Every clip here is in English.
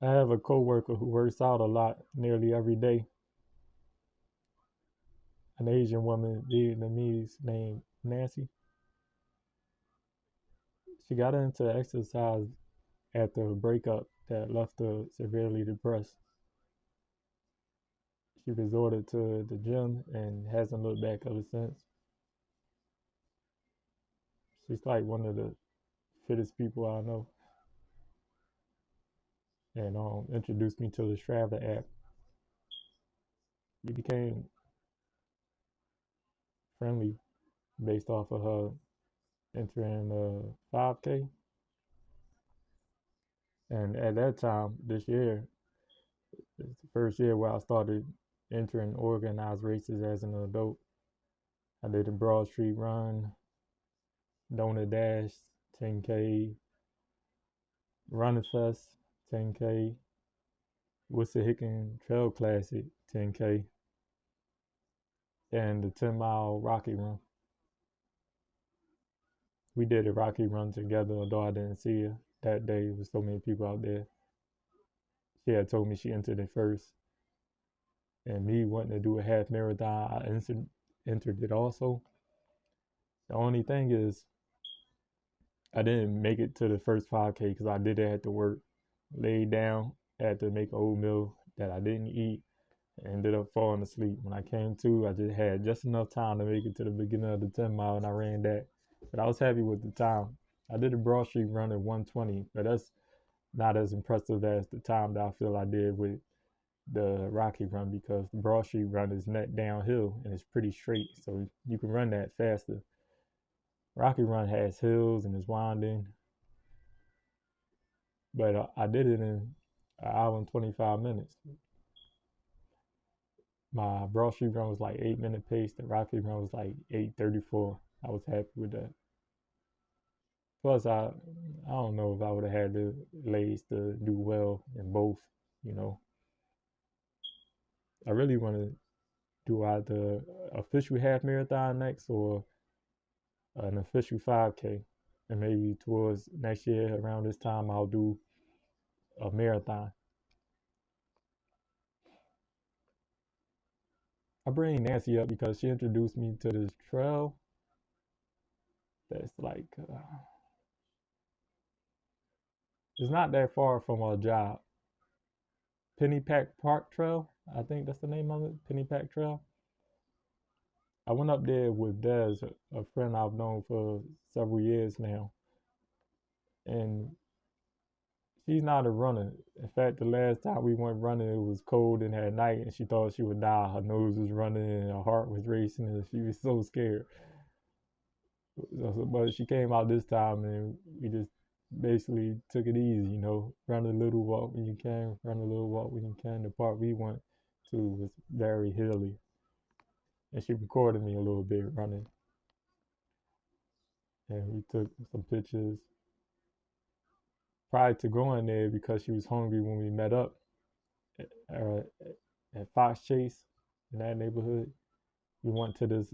I have a coworker who works out a lot nearly every day, an Asian woman, Vietnamese named Nancy. She got into exercise after a breakup that left her severely depressed. She resorted to the gym and hasn't looked back ever since. She's like one of the fittest people I know, and introduced me to the Strava app. We became friendly based off of her entering 5K. And at that time, this year, it's the first year where I started entering organized races as an adult. I did a Broad Street Run, Donut Dash, 10K, Running Fest, 10K, Wissahickon Trail Classic, 10K, and the 10-mile Rocky Run. We did a Rocky Run together, although I didn't see her that day. There was so many people out there. She had told me she entered it first. And me wanting to do a half marathon, I entered it also. The only thing is, I didn't make it to the first 5K because I did it at the work. Laid down, had to make oatmeal that I didn't eat, and ended up falling asleep. When I came to, I just had just enough time to make it to the beginning of the 10 mile, and I ran that. But I was happy with the time. I did a Broad Street Run at 1:20, but that's not as impressive as the time that I feel I did with the Rocky Run because the Broad Street Run is net downhill and it's pretty straight, so you can run that faster. Rocky Run has hills and is winding, but I did it in an hour and 25 minutes. My Broad Street Run was like 8 minute pace. The Rocky Run was like 8:34. I was happy with that. Plus, I don't know if I would have had the legs to do well in both. You know, I really want to do either official half marathon next or an official 5K. And maybe towards next year around this time, I'll do a marathon. I bring Nancy up because she introduced me to this trail that's like, it's not that far from our job. Pennypack Park Trail, I think that's the name of it, Pennypack Trail. I went up there with Des, a friend I've known for several years now, and she's not a runner. In fact, the last time we went running, it was cold and at night, and she thought she would die. Her nose was running and her heart was racing, and she was so scared. But she came out this time, and we just basically took it easy, run a little, walk when you can, run a little, walk when you can. The part we went to was very hilly, and she recorded me a little bit running, and we took some pictures prior to going there because she was hungry when we met up at, at Fox Chase in that neighborhood. We went to this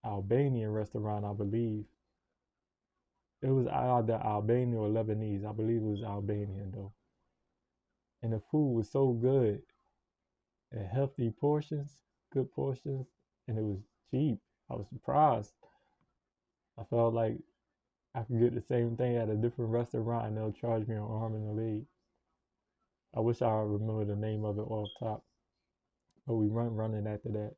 Albanian restaurant, I believe. It was either Albanian or Lebanese. I believe it was Albanian though. And the food was so good and healthy portions, good portions, and it was cheap. I was surprised. I felt like I could get the same thing at a different restaurant and they'll charge me an arm and a leg. I wish I remember the name of it off top. But we running after that.